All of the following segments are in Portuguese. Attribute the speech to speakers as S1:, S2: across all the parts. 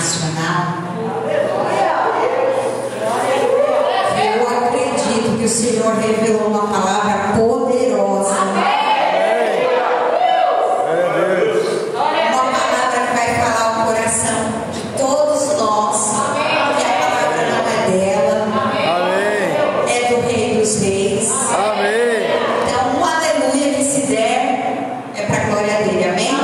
S1: nacional. Eu acredito que o Senhor revelou uma palavra poderosa. Uma palavra que vai falar o coração de todos nós. Que a palavra não é dela, é do Rei dos Reis. Então, um aleluia que se der é para a glória dele. Amém?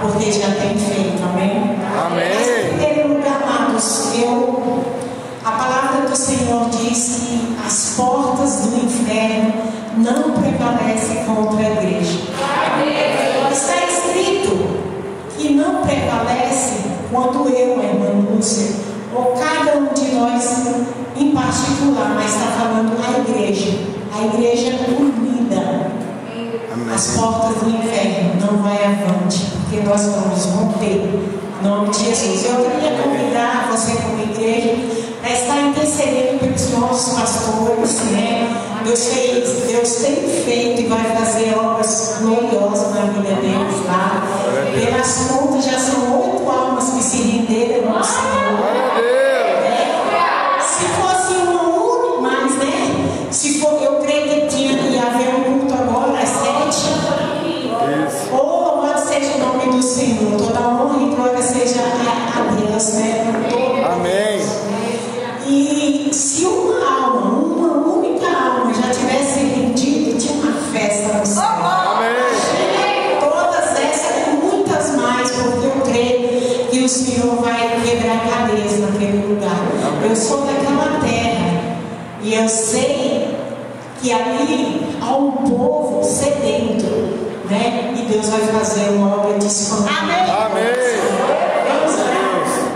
S2: Porque já tem feito, amém? Mas, em primeiro lugar, amados, a palavra do Senhor diz que as portas do inferno não prevalecem contra a igreja. Está escrito que não prevalece quando eu, a irmã Lúcia, ou cada um de nós em particular, mas está falando a igreja unida. As portas do inferno não vai avante, porque nós vamos romper em nome de Jesus. Eu queria convidar você como igreja para estar intercedendo pelos nossos pastores, né? Deus tem feito e vai fazer obras gloriosas na vida deles lá. Pelas contas já são 8 almas que se renderam ao Senhor. Se fosse uma única, mas se for, eu creio que ia haver um culto agora às 7. Oh, louvado seja o nome do Senhor. Toda honra e glória seja a Deus, Amém. E se uma única alma já tivesse rendido, tinha uma festa no céu. Todas essas e muitas mais, porque eu creio que o Senhor vai quebrar cadeias naquele lugar. Eu sou daquela terra e eu sei que ali há um povo sedento, né? E Deus vai fazer uma obra de expansão. Vamos orar?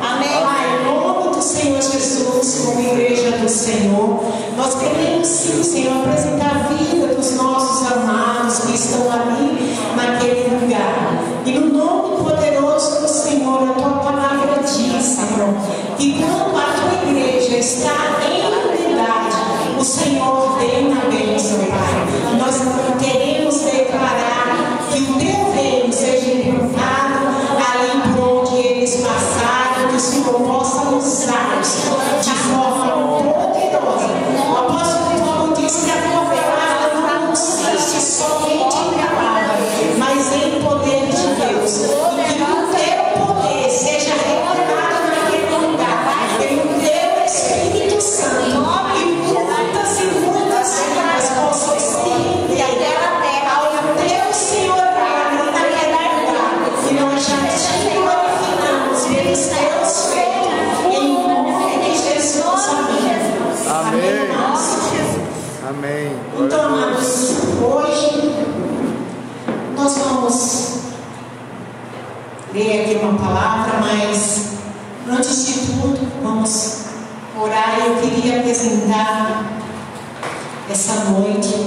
S2: Pai, em nome do Senhor Jesus, como igreja do Senhor, nós queremos sim, Senhor, apresentar a vida dos nossos amados que estão ali naquele lugar. E no nome poderoso do Senhor, a tua palavra diz, Senhor, que quando a tua igreja está em unidade, o Senhor tem a bênção, Pai. Nós queremos declarar que o teu reino seja implantado ali por onde eles passaram, que o Senhor possa usá-los de forma poderosa. O apóstolo Paulo diz que a tua palavra não consiste somente em palavra, mas em poder de Deus. E que o teu poder seja revelado naquele lugar, pelo teu Espírito Santo. E muitas vidas possam se render ao teu Senhor naquele lugar. E nós já te glorificamos pelos teus feitos. Em nome de Jesus. Amém. Então, amados, hoje nós vamos ler aqui uma palavra, mas antes de tudo, vamos orar. Eu queria apresentar essa noite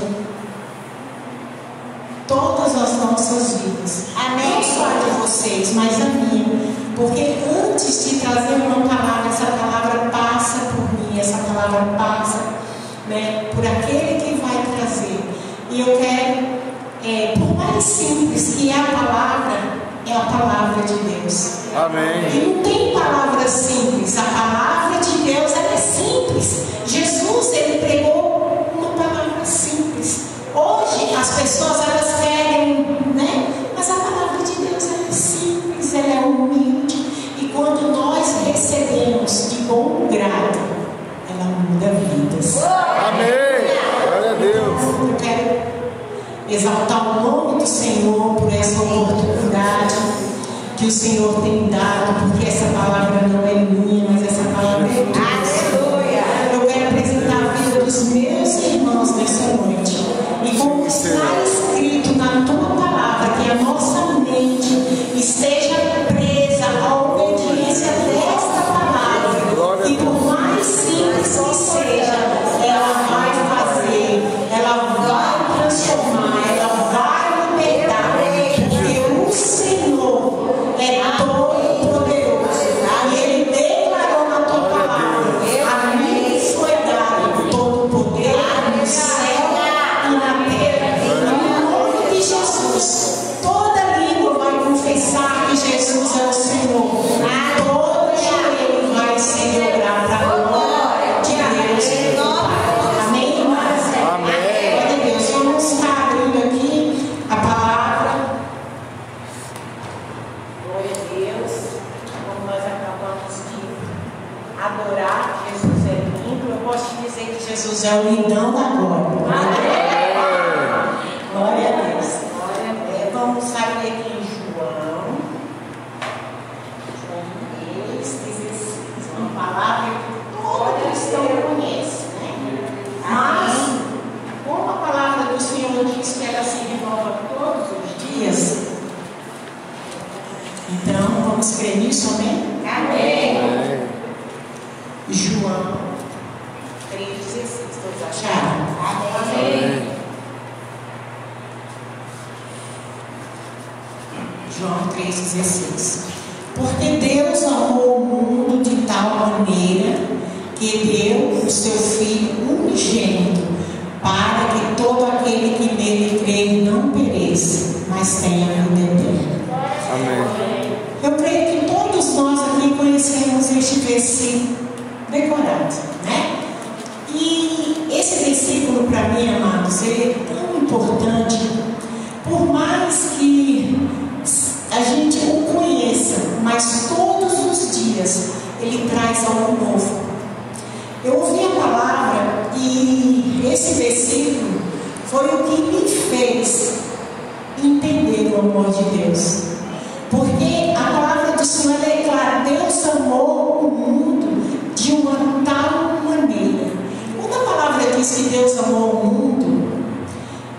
S2: todas as nossas vidas. Não só a de vocês, mas a minha. Porque antes de trazer uma palavra, essa palavra passa por mim, essa palavra passa, né, por aquele que vai trazer. E eu quero, por mais simples que é a palavra de Deus. E não tem palavra simples. A palavra de Deus é simples. Jesus, ele pregou uma palavra simples. Hoje as pessoas elas querem, né? Mas a palavra de Deus é simples, ela é humilde. E quando nós recebemos de bom grado, ela muda vidas.
S3: Glória a Deus.
S2: Eu quero exaltar o nome do Senhor por essa oportunidade que o Senhor tem dado, porque essa palavra não é minha, mas essa palavra é tua. Eu quero apresentar a vida dos meus irmãos nessa noite. E como está escrito na tua palavra, que a nossa mente esteja presa à obediência desta palavra, adorar, Jesus é lindo. Eu posso te dizer que Jesus é o lindão da glória. Glória a Deus. Vamos abrir aqui em João 3,16. Uma palavra que todo cristão conhece, né? Mas, como a palavra do Senhor diz que ela se renova todos os dias, então vamos crer nisso, amém? Amém. João 3,16. Todos acharam? Amém. João 3,16. Porque Deus amou o mundo de tal maneira que deu o seu Filho unigênito, para que todo aquele que nele crê não pereça, mas tenha vida eterna.
S3: Amém.
S2: Eu creio que todos nós aqui conhecemos este versículo decorado, né? E esse versículo, para mim, amados, ele é tão importante, por mais que a gente o conheça, mas todos os dias ele traz algo novo. Eu ouvi a palavra e esse versículo foi o que me fez entender o amor de Deus. Porque a palavra do Senhor é clara: Deus amou o mundo de uma tal maneira. Quando a palavra diz que Deus amou o mundo,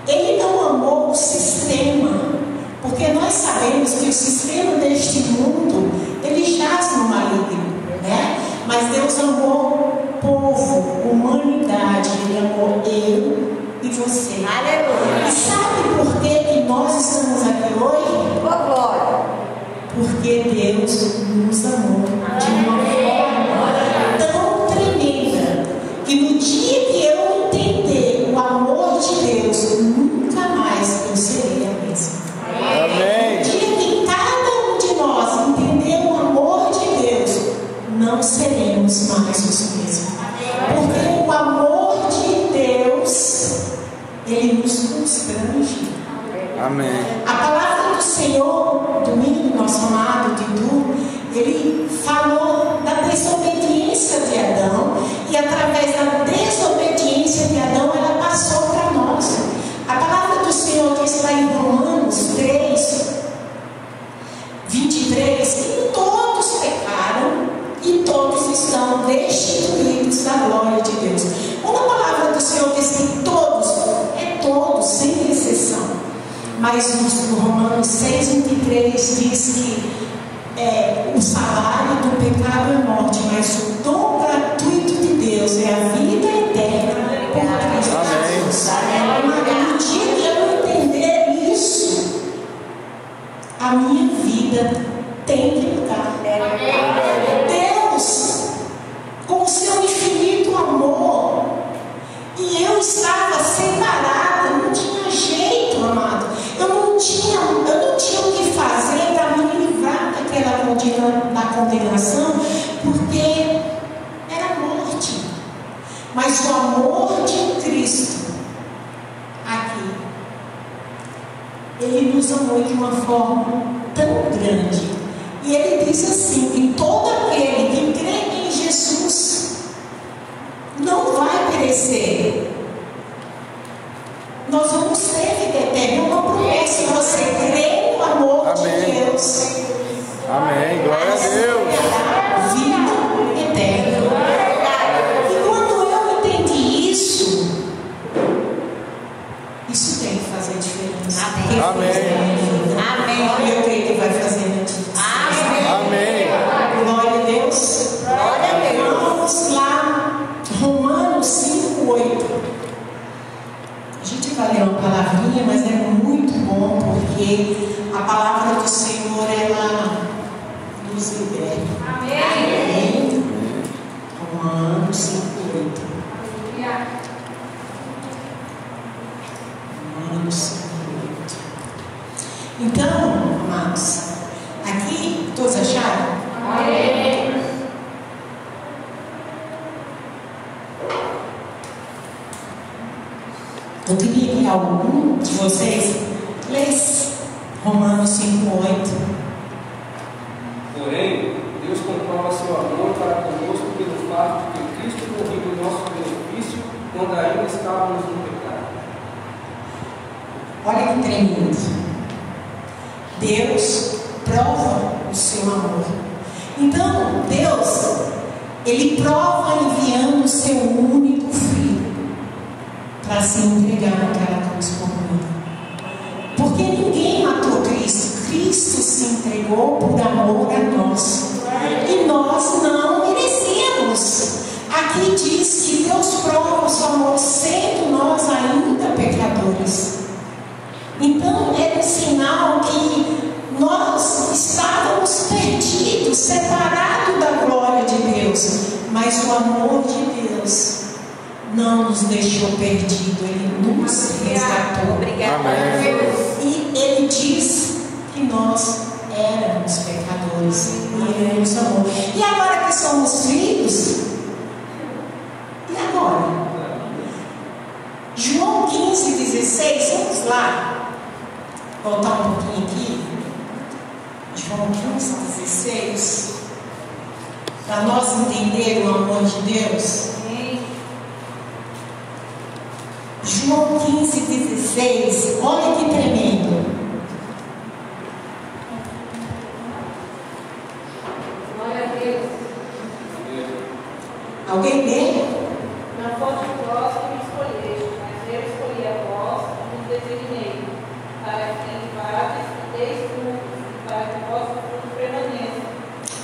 S2: Ele não amou o sistema. Porque nós sabemos que o sistema deste mundo, ele jaz no maligno, né? Mas Deus amou o povo, humanidade. Ele amou eu e você. Aleluia. E sabe por que nós estamos aqui hoje? Oh, glória. Porque Deus nos amou de uma forma tão tremenda que no dia que eu entender o amor de Deus, nunca mais eu serei a mesma.
S3: Amém.
S2: No dia que cada um de nós entender o amor de Deus, não seremos mais os mesmos. Porque o amor de Deus, ele nos constrange.
S3: Amém.
S2: A palavra do Senhor, domingo, nosso amado Didu, ele falou da desobediência de Adão, e através da desobediência de Adão, ela passou para nós. A palavra do Senhor diz lá em Romanos 3, 23, que todos pecaram e todos estão destituídos da glória de Deus. Quando a palavra do Senhor diz que todos, é todos, sem exceção. Mas no Romanos 6, 23 diz que o salário do pecado é morte, mas o dom gratuito de Deus é a vida eterna por Cristo Jesus. No dia que eu entender isso, a minha vida tem que mudar. Deus, com o seu infinito amor, e eu estava separada, não tinha jeito, amado. Eu não tinha o que fazer para me livrar da condenação, porque era morte. Mas o amor de Cristo, aqui, Ele nos amou de uma forma tão grande. E Ele diz assim: que todo aquele que crê em Jesus não vai perecer. Nós vamos ter vida eterna. Uma promessa. Se você crê no amor de Deus.
S3: Amém. Glória a Deus.
S2: Vida eterna. E quando eu entendi isso tem que fazer diferença. Amém. Eu creio que vai fazer na diferença.
S3: Amém.
S2: Glória a Deus. Glória a Deus. Vamos lá. Romanos 5:8. A gente vai ler uma palavrinha, mas é muito bom porque a palavra do Senhor, ela nos liberta. Amém. Romanos 5:8. Romanos 5:8. Então, amados, aqui todos acharam? Amém. Eu queria que algum de vocês lesse Romanos 5:8.
S4: Porém, Deus comprova seu amor para conosco pelo estávamos em pecado.
S2: Olha que tremendo. Deus prova o seu amor. Então, Deus, Ele prova enviando o seu único Filho para se entregar naquela cruz por mim. Porque ninguém matou Cristo. Cristo se entregou por amor a nós. E nós não merecemos. Aqui diz que Deus prova o seu amor sendo nós ainda pecadores. Então é um sinal que nós estávamos perdidos, separados da glória de Deus. Mas o amor de Deus não nos deixou perdidos. Ele nos resgatou.
S3: Amém.
S2: E Ele diz que nós éramos pecadores e Ele nos amou. E agora que somos filhos, e agora? João 15:16, vamos lá. Voltar um pouquinho aqui. João 15:16. Para nós entender o amor de Deus. João 15:16. Olha que tremendo. Alguém lê?
S5: Não foste vós que me escolheste, mas eu escolhi a vós e vos designei, para que vades e deis frutos, para que o vosso fruto permaneça,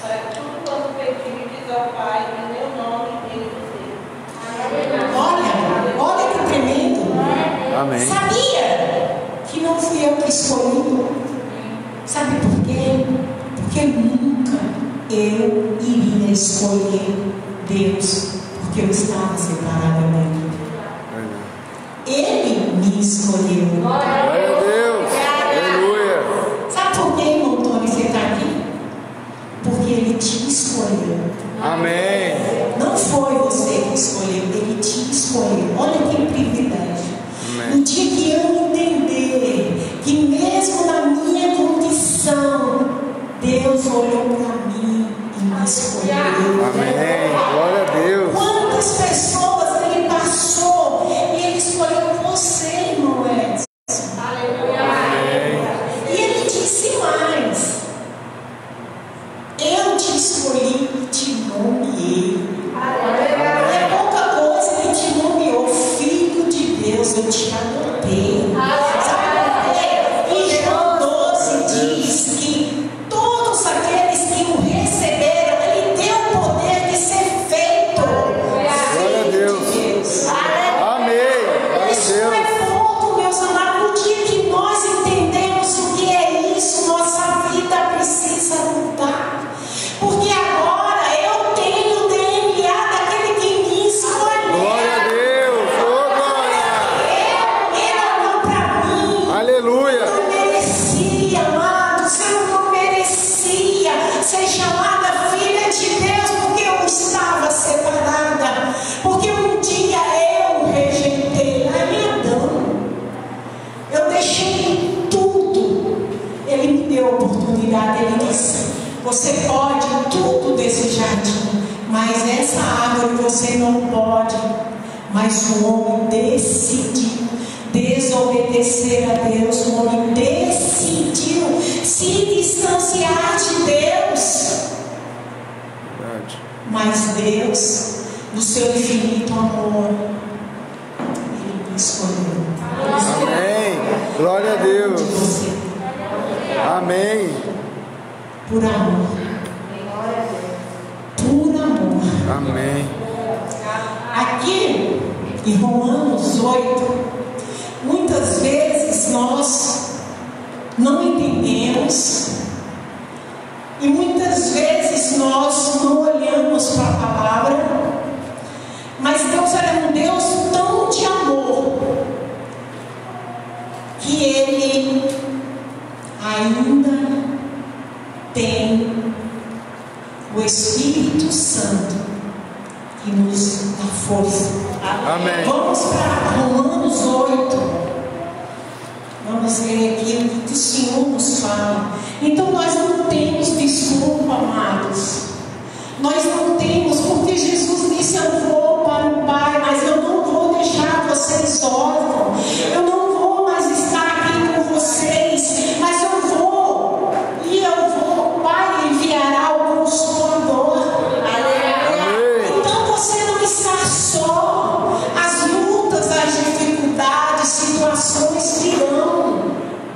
S5: para que tudo quanto pedirdes ao Pai em meu nome, Ele vos dê.
S2: Olha que tremendo.
S3: Amém.
S2: Sabia que não fui eu que escolhi? Sabe por quê? Porque nunca eu iria escolher Deus, porque eu estava separada dele. Ele me escolheu.
S3: Glória a Deus. Aleluia.
S2: Sabe por que, irmão Tony, você está aqui? Porque Ele te escolheu.
S3: Amém.
S2: Não foi você que escolheu, Ele te escolheu. Olha que privilégio.
S3: Amém.
S2: No dia que eu entender que mesmo na minha condição, Deus olhou para mim e me escolheu.
S3: Amém. Glória a Deus.
S2: Quantas pessoas Ele passou e Ele escolheu você, irmão Edson.
S3: Amém.
S2: E Ele disse mais: eu te escolhi e te nomeei. É pouca coisa, Ele te nomeou filho de Deus, eu te adotei. Sabe por quê? Em João 12 diz que todos aqueles que o receberam, Ele deu o poder de ser feito
S3: Glória a Deus. Amém. Glória a
S2: Isso
S3: Deus.
S2: é pouco, meus amados. No dia que nós entendemos o que é isso, nossa vida precisa mudar. Porque agora eu tenho o DNA daquele que me escolheu.
S3: Glória a Deus. Oh, glória.
S2: Ele olhou para mim.
S3: Aleluia.
S2: Eu não merecia, amados. Eu não merecia ser chamada filha de Deus, porque eu estava separada. Porque um dia eu rejeitei a Adão. Eu deixei tudo. Ele me deu a oportunidade. Ele disse: você pode tudo desse jardim, mas essa árvore você não pode. Mas o homem decidiu desobedecer a Deus. O homem decidiu se distanciar de Deus.
S3: Verdade.
S2: Mas Deus, no seu infinito amor, Ele me escolheu.
S3: Amém. Glória a Deus.
S2: De você,
S3: Amém.
S2: por amor. Por amor.
S3: Amém.
S2: Aqui em Romanos 8, muitas vezes nós não entendemos e muitas vezes nós não olhamos para a palavra, mas Deus é um Deus tão de amor que Ele ainda tem o Espírito Santo que nos dá força.
S3: Amém.
S2: Vamos para Romanos 8. Vamos ler aqui o que o Senhor nos fala. Então nós não temos desculpa, amados. Nós não temos, porque Jesus disse: eu vou para o Pai, mas eu não vou deixar vocês histórico. Eu não vou mais estar aqui com vocês, mas eu vou. E eu vou. O Pai enviará o Consolador. Então você não está só. As lutas, as dificuldades, situações virão.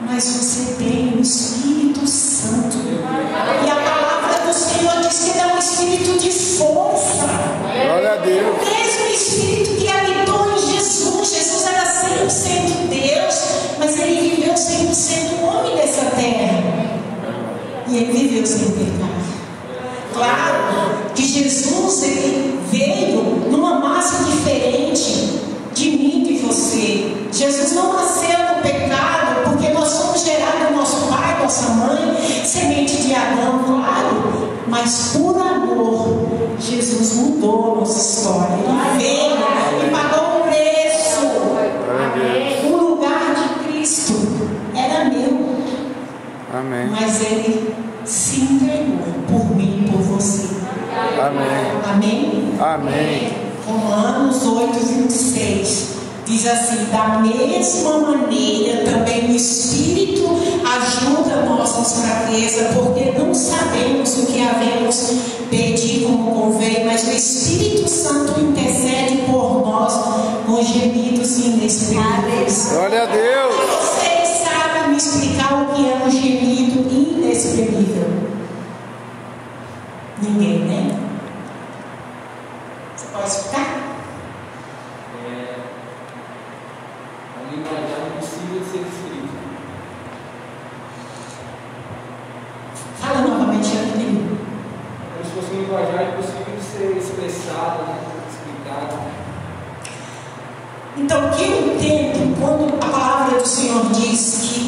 S2: Mas você tem o Espírito Santo. E a palavra do Senhor diz que ele é um Espírito de força.
S3: Glória a Deus.
S2: O mesmo Espírito que habitou em Jesus. Jesus era 100% Deus, mas ele viveu 100% homem nessa terra. E ele viveu sem pecado. Claro que Jesus ele veio numa massa diferente de mim e de você. Jesus não nasceu no pecado, porque nós somos gerados do nosso pai, nossa mãe, semente de Adão, claro. Mas por amor, Jesus mudou a nossa história. Ele veio e pagou um preço. O lugar de Cristo era meu.
S3: Amém.
S2: Mas ele se entregou por mim e por você.
S3: Amém.
S2: Amém?
S3: Amém.
S2: Romanos 8:26 diz assim: da mesma maneira também o Espírito ajuda nossas fraquezas, porque não sabemos o que havemos pedir como convém, mas o Espírito Santo intercede por nós com gemidos inexprimíveis.
S3: Glória a Deus.
S2: Vocês sabem me explicar o que é um gemido inexprimível? Ninguém, né? Você pode explicar?
S4: A linguagem é impossível de ser escrita.
S2: Fala novamente, André.
S4: Como se fosse uma linguagem impossível de ser expressada, né? Explicada.
S2: Então, o que eu entendo quando a palavra do Senhor diz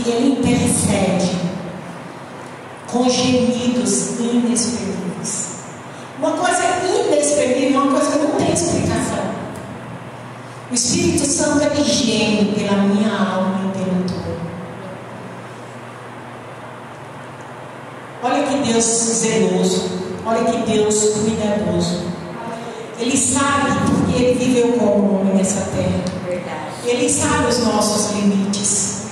S2: que Ele intercede com gemidos inexprimíveis? Uma coisa inexprimível é uma coisa que não tem explicação. O Espírito Santo ele geme pela minha alma e pelo todo. Olha que Deus zeloso, olha que Deus cuidadoso. Ele sabe porque ele viveu como homem nessa terra. Ele sabe os nossos limites.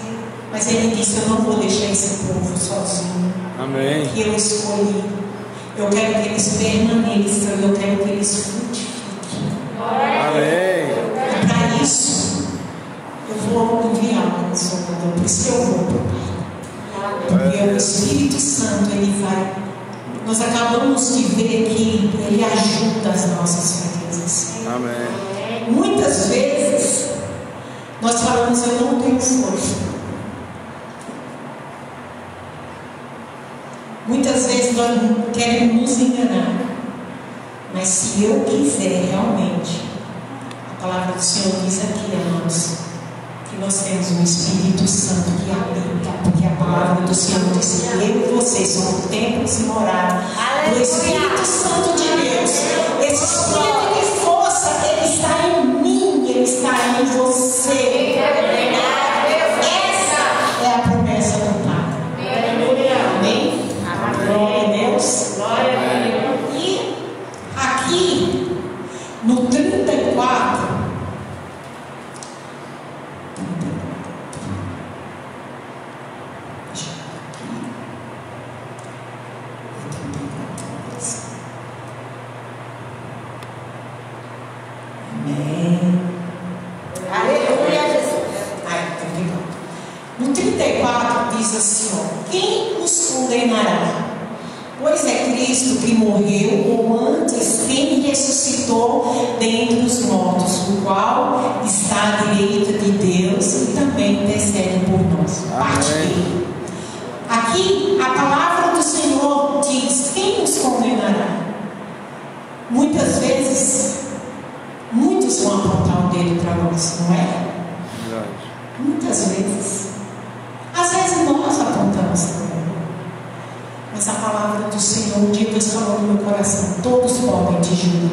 S2: Mas ele disse: eu não vou deixar esse povo sozinho.
S3: Amém.
S2: Que eu escolhi. Eu quero que eles permaneçam. Eu quero que eles frutifiquem.
S3: Amém.
S2: E para isso, eu vou enviar o Consolador. Por isso que eu vou para o Pai. Porque o Espírito Santo, ele vai. Nós acabamos de ver que ele ajuda as nossas fraquezas.
S3: Amém.
S2: Muitas vezes, nós falamos: eu não tenho força. Muitas vezes nós queremos nos enganar. Mas se eu quiser realmente, a palavra do Senhor diz aqui, amados, que nós temos um Espírito Santo que habita, porque a palavra do Senhor diz que eu e vocês somos templos e moradas do Espírito Santo de Deus. Esse Espírito de força, ele está em mim, ele está em você. Essa é a promessa do Pai. Amém? Glória a Deus. Glória a Deus. E aqui no 34, amém. Aleluia, Jesus. No 34 diz assim: ó, quem nos condenará? Pois é Cristo que morreu, ou antes, quem ressuscitou dentre os mortos, o qual está à direita de Deus e também intercede por nós. Parte B. Aqui, a palavra do Senhor diz: quem nos condenará? Muitas vezes, muitos vão apontar o dedo para nós, não é?
S3: Verdade.
S2: Muitas vezes. Às vezes nós apontamos também. Mas a palavra do Senhor, um dia Deus falou no meu coração: todos podem te julgar,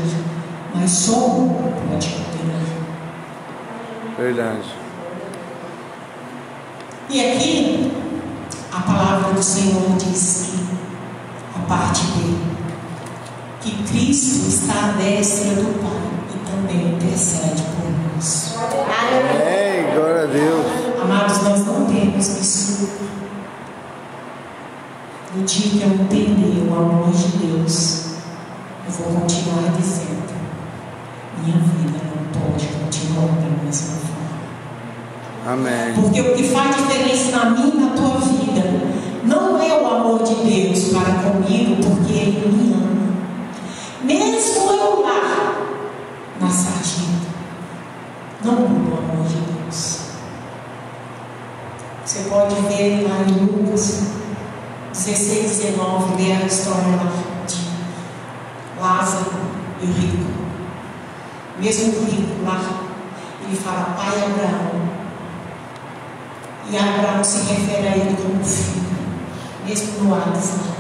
S2: mas só um pode condenar.
S3: Verdade.
S2: E aqui, a palavra do Senhor diz que, a parte B, que Cristo está à destra do Pai e também intercede por nós.
S3: Amém.
S2: Deus me escuta. No dia que eu entender o amor de Deus, eu vou continuar dizendo: minha vida não pode continuar da mesma forma.
S3: Amém.
S2: Porque o que faz diferença na minha e na tua vida não é o amor de Deus para comigo, porque Ele me ama. Mesmo eu lá na sarjeta, não muda o amor de Deus. Você pode ver lá em Lucas 16, 19, ler a história lá de Lázaro e o rico. Mesmo o rico lá, ele fala: pai Abraão. E Abraão se refere a ele como filho. Mesmo no Hades lá,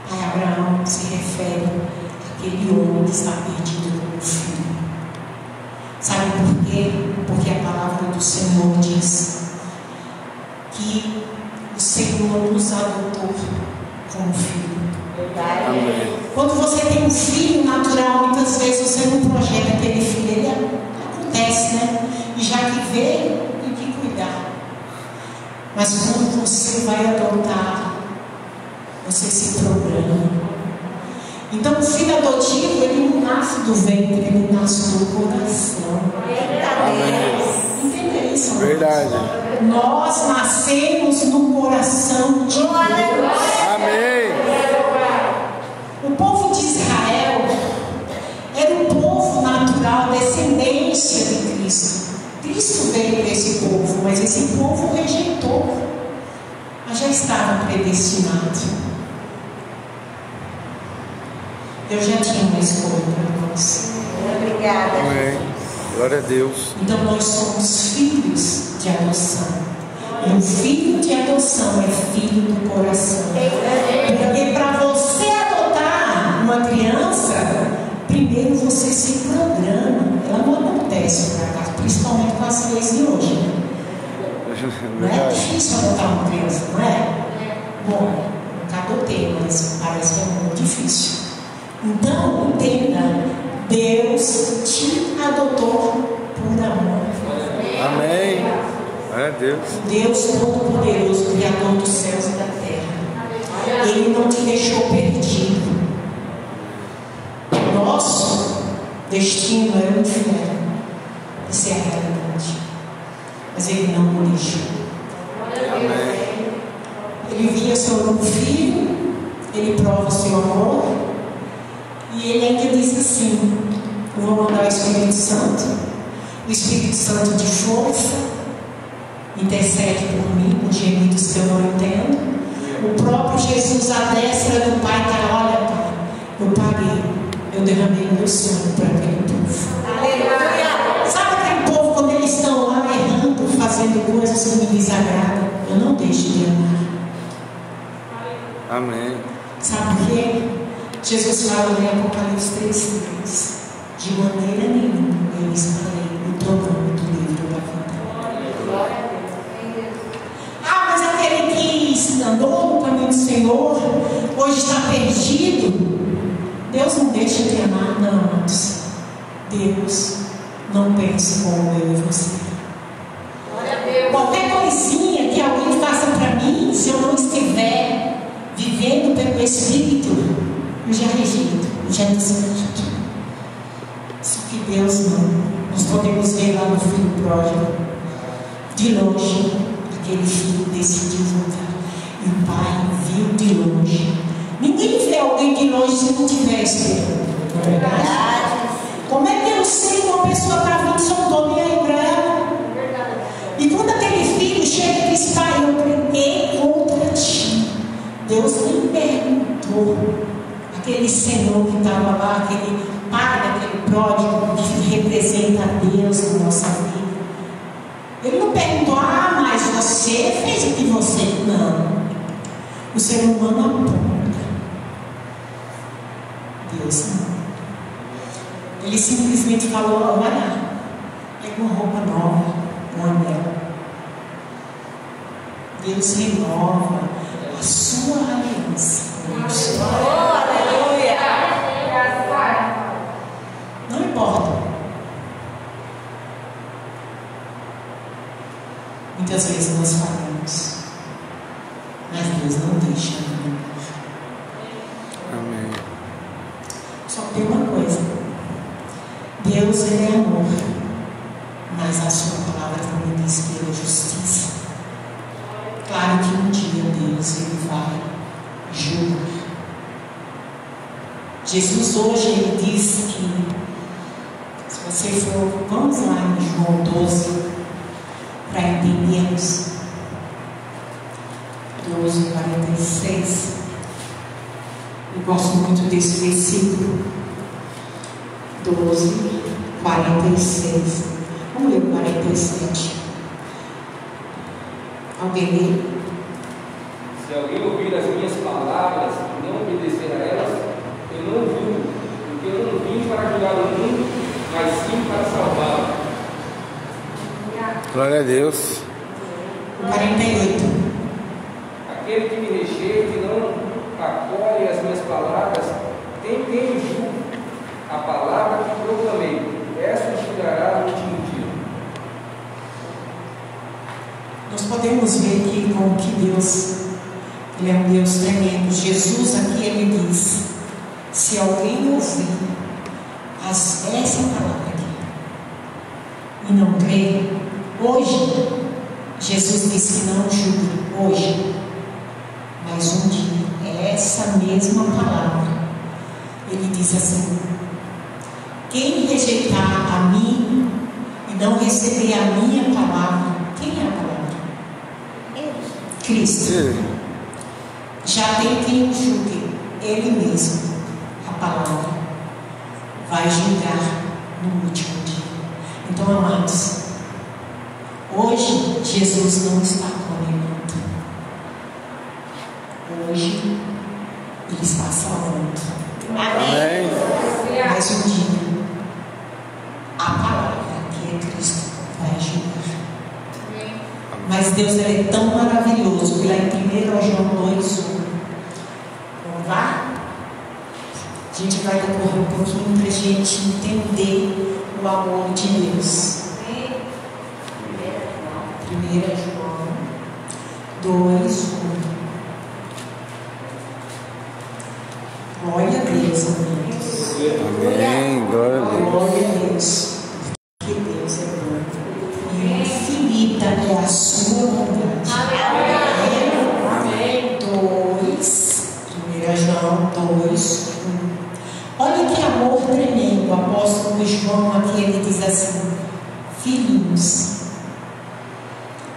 S2: pai Abraão se refere àquele homem que está perdido como filho. Sabe por quê? Porque a palavra do Senhor diz que o Senhor nos adotou como filho.
S3: Amém.
S2: Quando você tem um filho natural, muitas vezes você não projeta aquele filho, ele acontece, né? E já que veio, tem que cuidar. Mas quando você vai adotar, você se programa. Então o filho adotivo, ele não nasce do ventre, ele nasce do coração.
S3: Amém.
S2: Entenda isso?
S3: Verdade.
S2: Nós nascemos no coração de Deus.
S3: Amém.
S2: O povo de Israel era um povo natural, descendência de Cristo. Cristo veio desse povo, mas esse povo rejeitou. Mas já estava predestinado. Deus já tinha uma escolha para nós.
S1: Obrigada.
S3: Amém. Glória a Deus.
S2: Então nós somos filhos de adoção. E um filho de adoção é filho do coração. Porque para você adotar uma criança, primeiro você se programa. Ela não acontece por acaso, principalmente com as leis de hoje, né? Não é difícil adotar uma criança, não é? Bom, nunca adotei, mas parece que é muito difícil. Então, entenda, Deus te adotou por amor.
S3: Amém. Glória a Deus.
S2: Deus Todo-Poderoso, Criador dos céus e da terra. Ele não te deixou perdido. Nosso destino era o inferno. Isso é a realidade. Mas Ele não me deixou.
S3: Amém.
S2: Ele via seu novo filho, Ele prova seu amor. E Ele ainda diz assim: eu vou mandar o Espírito Santo. O Espírito Santo de força intercede por mim, por gemidos que eu não entendo. O próprio Jesus, à destra do Pai, está: olha, Pai, eu paguei, eu derramei meu sangue para aquele povo. Aleluia! Sabe aquele povo, quando eles estão lá errando, fazendo coisas que me desagradam, eu não deixo de amar.
S3: Amém.
S2: Sabe por quê? Jesus fala em Apocalipse 3:3: de maneira nenhuma eu estarei no teu nome do livro da vida. Ah, mas aquele que andou no caminho do Senhor, hoje está perdido. Deus não deixa de amar, não, amados. Deus não pensa como eu e você. Qualquer coisinha que alguém faça para mim, se eu não estiver vivendo pelo Espírito, eu já rejeito, eu já desacredito. Só que Deus não. Nós podemos ver lá no filho pródigo, de longe, aquele filho decidiu voltar. E o pai viu de longe. Ninguém vê alguém de longe se não tiver esperando, não é verdade? Como é que eu sei que uma pessoa está vindo se eu não estou nem aí para ela? E quando aquele filho chega e diz: pai, eu preguei contra ti, Deus nem perguntou. Aquele Senhor que estava lá, aquele pai daquele pródigo que representa a Deus na nossa vida, ele não perguntou: ah, mas você fez o que você... Não. O ser humano aponta. Deus não. Ele simplesmente falou: olha, pega uma roupa nova, um anel. Deus renova a sua aliança. Não importa. Muitas vezes nós falamos: Deus. Mas Deus não deixa de lugar.
S3: Amém.
S2: Só tem uma coisa. Deus, Ele é amor. Mas a sua palavra também diz que Ele é justiça. Claro que um dia Deus, Ele vai julgar. Jesus hoje, Ele disse que, se você for, vamos lá em João 12, para entendermos. 12:46. Eu gosto muito desse versículo. 12:46. Vamos ler o 47. Alguém lê?
S4: Se alguém ouvir as minhas palavras e não obedecer a elas, eu não vim, porque eu não vim para julgar o mundo, mas sim para salvá-lo.
S3: Glória a Deus.
S2: 48.
S4: Aquele que me rejeita e não acolhe as minhas palavras, tem quem julgue a palavra que proclamei. Essa julgará no último dia.
S2: Nós podemos ver aqui como que Deus, Ele é um Deus tremendo. Jesus aqui, Ele diz, se alguém ouvir essa palavra aqui e não crer, hoje, Jesus disse que não julgue, hoje, mas um dia, essa mesma palavra, Ele diz assim, quem rejeitar a mim e não receber a minha palavra, quem é a palavra? Cristo. Já tem quem o julgue, Ele mesmo, a palavra, vai julgar no último dia. Então, amados, hoje Jesus não está condenando. Hoje Ele está salvando.
S3: Amém.
S2: Mas um dia a palavra, que é Cristo, vai julgar. Mas Deus, Ele é tão maravilhoso que lá em 1 João 2:1, vamos lá? A gente vai decorrer um pouquinho para a gente entender o amor de Deus. 1 João 2:1. Glória a Deus, amigos.
S3: Amém. Glória a Deus.
S2: Glória a Deus. Que Deus é bom. E infinita é a sua bondade. Amém. 1 João 2:1. Olha que amor tremendo. O apóstolo João aqui, ele diz assim: filhinhos,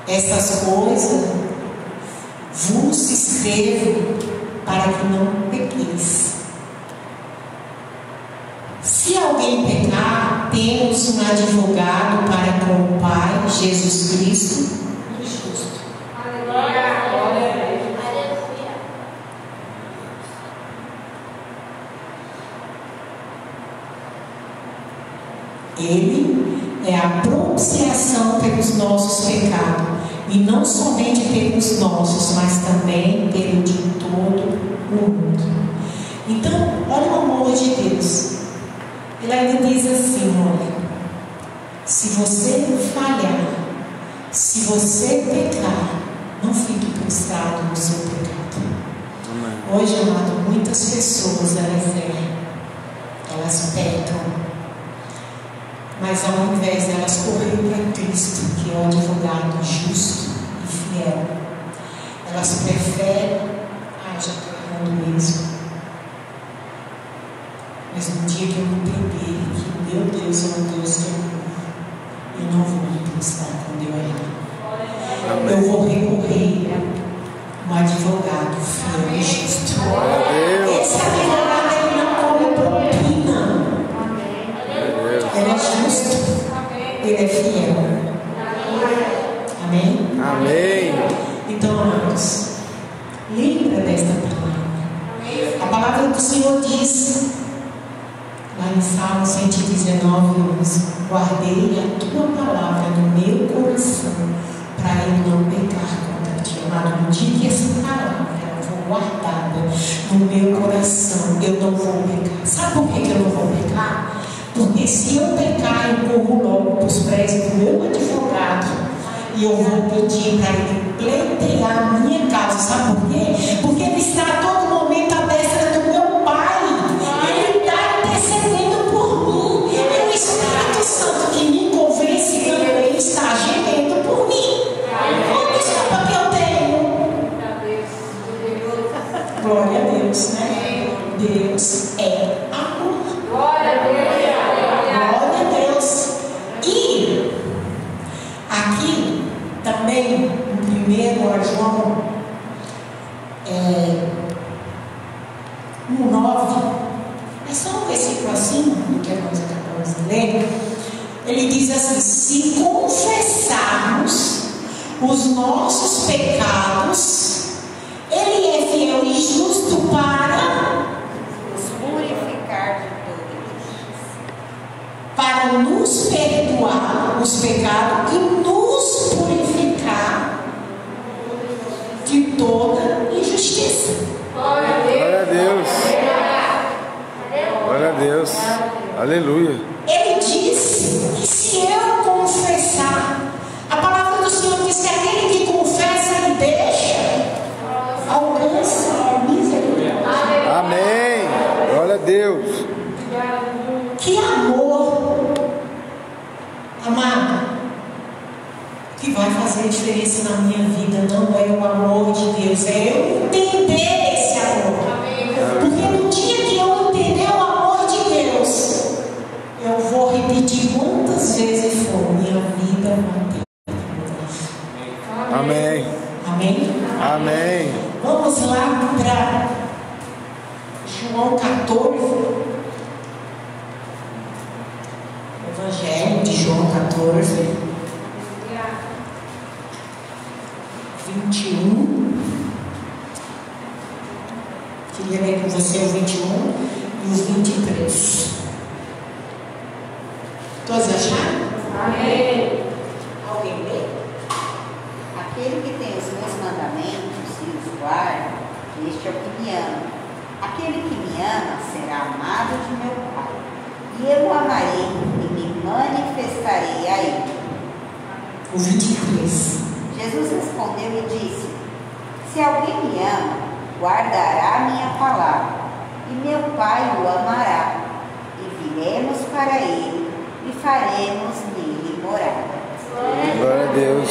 S2: essas coisas vos escrevo para que não pequeis. Se alguém pecar, temos um advogado para com o Pai, Jesus Cristo, o justo. Ele é a propiciação pelos nossos pecados, e não somente pelos nossos, mas também pelo de todo o mundo. Então, olha o amor de Deus. Ele ainda diz assim, olha, se você falhar, se você pecar, não fique prostrado no seu pecado.
S3: Amém.
S2: Hoje, amado, muitas pessoas, elas pecam, mas ao invés delas correr para Cristo, que é o advogado justo e fiel, elas preferem, já estou errando mesmo. Mas no dia que eu me peguei, que meu Deus é um Deus que eu não vou me prostrar quando eu errar. Eu vou recorrer a um advogado fiel e justo. Esse advogado, ele não come propina. Ele é justo. Ele é fiel. Amém?
S3: Amém.
S2: Então, amados, lembra desta palavra. A palavra do Senhor diz, lá em Salmo 119:11, guardei a tua palavra no meu coração, para eu não pecar contra ti. Amado, no dia que essa palavra for guardada no meu coração, eu não vou pecar. Sabe por que eu não vou pecar? Porque se eu pecar, eu corro logo para os pés do meu advogado e eu vou pedir para ele pleitear a minha causa. Sabe por quê? Porque Ele está a todo momento à destra do meu Pai. Ele está intercedendo por mim. É o Espírito Santo que me convence que Ele está gemendo por mim. Qual desculpa que eu tenho? Glória a Deus, né? Deus é amor.
S5: Glória a Deus.
S2: Glória a Deus. E aqui também, no 1 João 1,9, é só um versículo assim do que nós acabamos de ler. Ele diz assim: se confessarmos os nossos pecados, Ele é fiel e justo para
S6: nos purificar de toda injustiça.
S2: para nos perdoar os pecados e nos purificar de toda injustiça.
S3: Glória a Deus. Glória a Deus. Aleluia.
S2: Ele disse que se eu confessar, a palavra do Senhor diz que aquele que confessa e deixa, alcança a misericórdia.
S3: Amém. Glória a Deus.
S2: Que amor, amado, que vai fazer diferença na minha vida não é o amor de Deus, é eu entender esse amor. Porque no dia que eu entender o amor de Deus, eu vou repetir quantas vezes for, minha vida vai ter mudança.
S3: Amém.
S2: Amém?
S3: Amém.
S2: Vamos lá para João 14. Evangelho de João 14, 21. Queria ler com você o 21 e o 23. Todos acharam?
S5: Amém.
S2: Alguém lê?
S6: Aquele que tem os meus mandamentos e os guarda, este é o que me ama. Aquele que me ama será amado de meu Pai, e eu o amarei e me manifestarei a ele.
S2: O 23.
S6: Jesus respondeu e disse: se alguém me ama, guardará a minha palavra, e meu Pai o amará, e viremos para ele e faremos nele morada.
S3: Glória a Deus.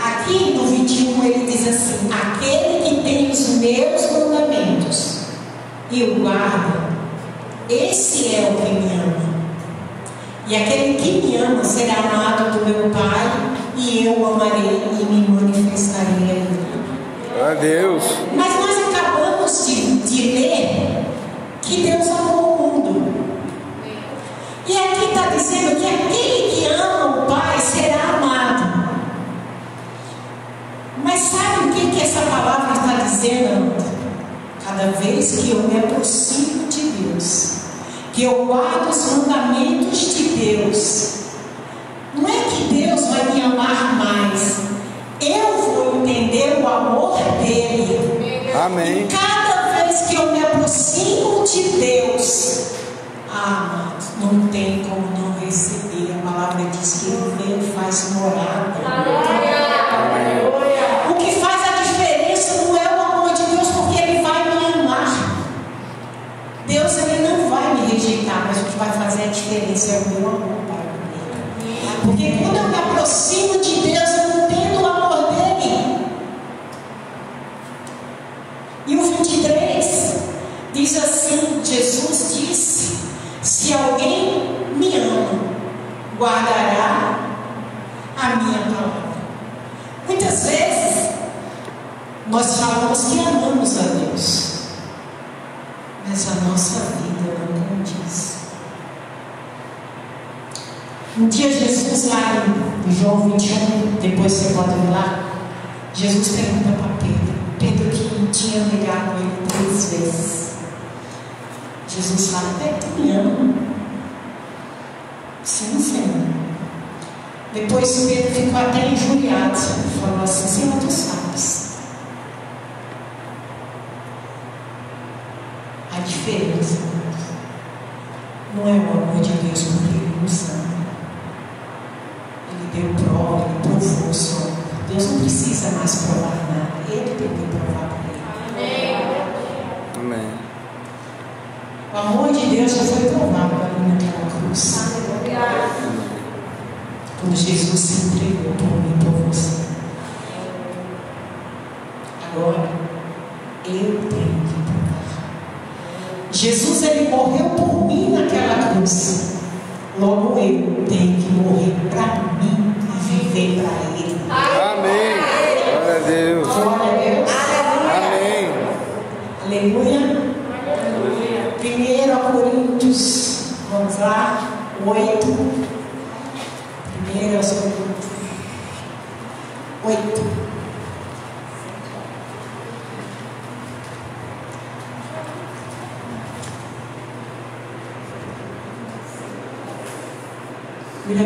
S2: Aqui no 21 ele diz assim: aquele que tem os meus mandamentos e o guarda, esse é o que me ama. E aquele que me ama será amado do meu Pai, e eu o amarei e me manifestarei a ele.
S3: Glória a Deus.
S2: Mas nós acabamos de ler que Deus amou o mundo. E aqui está dizendo que aquele que ama o Pai será amado. Mas sabe o que essa palavra está dizendo? Cada vez que eu me aproximo de Deus, que eu guardo os mandamentos de Deus, não é que Deus vai me amar mais, eu vou entender o amor dele.
S3: Amém.
S2: E cada vez que eu me aproximo de Deus, amados, não tem como não receber. A palavra diz que ele vem e faz morada. O que faz a diferença não é o amor de Deus, porque ele vai me amar. Deus, ele não vai me rejeitar, mas o que vai fazer a diferença é o meu amor para ele. Porque quando eu me aproximo de Deus, eu entendo o amor dele. E o 23 diz assim: Jesus disse: se alguém me ama, guardará a minha palavra. Muitas vezes nós falamos que amamos a Deus, mas a nossa vida não condiz. Um dia Jesus, lá em João 21, depois você pode ir lá, Jesus pergunta para Pedro. Pedro que tinha negado ele 3 vezes. Jesus fala: tu me ama? Sim, Senhor. Depois Pedro ficou até injuriado. Falou assim: Senhor, tu sabes a diferença não é o amor de Deus, porque ele nos ama. Ele deu prova, ele provou o seu amor. Deus não precisa mais provar nada. Ele tem que provar para ele.
S3: Amém.
S2: O amor de Deus já foi provado ali naquela cruz. Quando Jesus se entregou por mim e por você. Agora, eu tenho que provar. Jesus, ele morreu por mim naquela cruz. Logo eu tenho que morrer para mim e viver para ele.
S3: Amém. Glória a Deus.
S2: Glória a Deus.
S3: Amém.
S2: Aleluia. 1 Coríntios, vamos lá, 8. 1 Coríntios 8.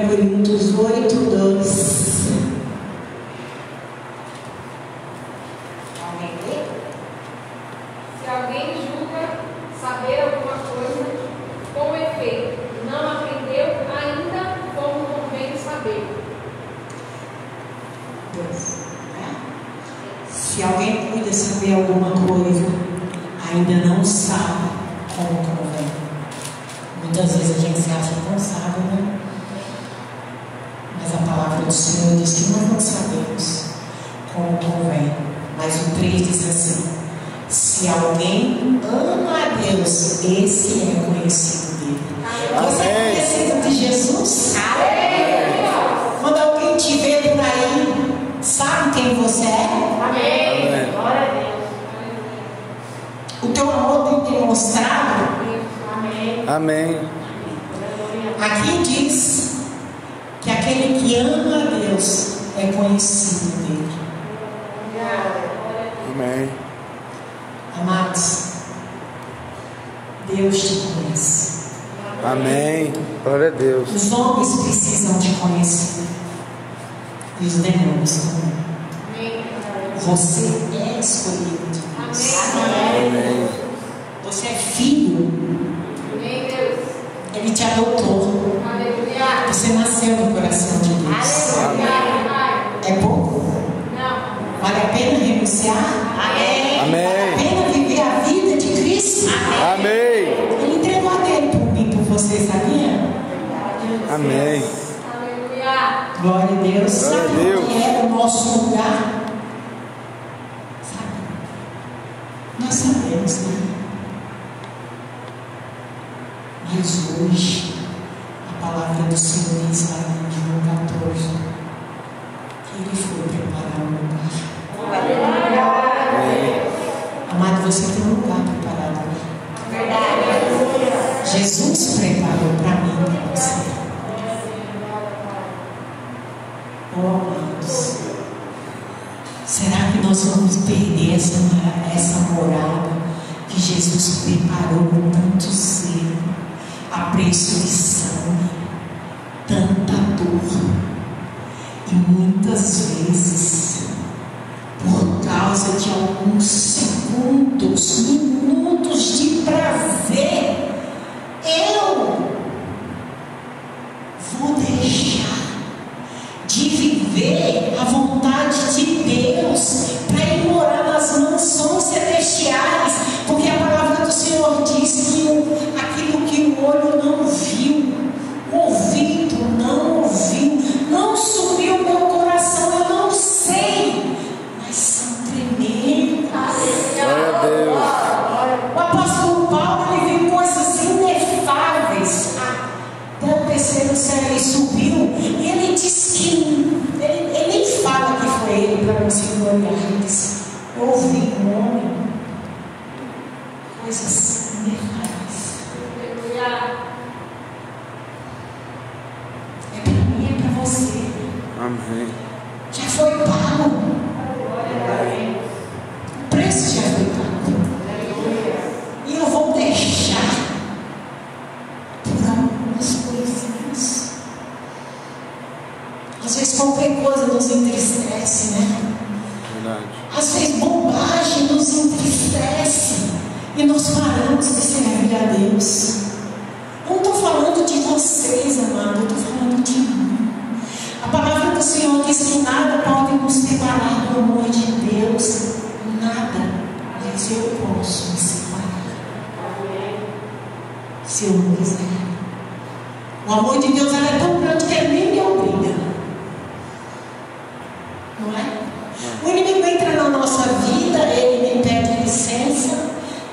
S2: Coríntios 8, 2. Alguém lê?
S5: Se alguém julga saber alguma coisa, com efeito, não aprendeu ainda como convém saber.
S2: Se alguém cuida saber alguma coisa, ainda não sabe como convém. Muitas vezes a gente se acha que não sabe, né? Mas a palavra do Senhor diz que nós não sabemos como convém. Mas o 3 diz assim: se alguém ama a Deus, esse é conhecido dele. Você é conhecido de Jesus? Quando alguém te vê por aí, sabe quem você é?
S5: Amém. Glória a Deus.
S2: O teu amor tem demonstrado?
S5: Amém.
S3: Amém.
S2: Aqui diz que aquele que ama a Deus é conhecido dele.
S3: Amém.
S2: Amados, Deus te conhece.
S3: Amém. Glória a Deus.
S2: Os homens precisam te conhecer. E os demônios também. Você é escolhido de Deus.
S3: Amém.
S2: Você é filho. Ele te adotou. Você nasceu no coração de Deus. É pouco?
S5: Não.
S2: Vale a pena renunciar?
S5: Amém.
S3: Amém.
S2: Vale a pena viver a vida de Cristo?
S3: Amém.
S2: Ele entregou a dele por mim, por você, sabia?
S3: Amém.
S5: Aleluia.
S2: Glória a Deus.
S3: Glória a
S2: Sabe
S3: Deus.
S2: onde era o nosso lugar? Sabe? Nós sabemos, né? Mas hoje, a palavra do Senhor diz lá em João 14 que Ele foi preparar um lugar. Amado, você tem um lugar preparado ali. Jesus preparou para mim e para você. Oh, amados, será que nós vamos perder essa morada que Jesus preparou com tanto zelo, a preço de sangue, tanta dor, e muitas vezes, por causa de alguns segundos, minutos de prazer, eu vou deixar de viver a vontade de Deus para ir morar nas mansões celestiais, porque a palavra do Senhor diz que aquilo que o olho não viu, o ouvido não ouviu, não subiu o meu coração, eu não sei, mas são tremendas.
S3: Glória a Deus.
S2: O apóstolo Paulo, ele viu coisas inefáveis. Até o terceiro céu ele subiu, e ele diz que ele nem fala que foi ele para não se gloriar. Ele diz: eu ouvi um homem, coisas inefáveis. É para mim, é para você.
S3: Amém.
S2: Já foi pago. O preço já foi pago. E eu vou deixar por algumas coisinhas. Às vezes qualquer coisa nos entristece, né?
S3: Verdade.
S2: Às vezes bobagem nos entristece e nós paramos de servir a Deus. Eu não estou falando de vocês, amado, eu estou falando de mim. A palavra do Senhor diz que nada pode nos separar nada, mas eu posso me separar. Se eu não quiser. O amor de Deus é tão grande que ele nem me obriga. Não é? O inimigo entra na nossa vida, ele me pede licença,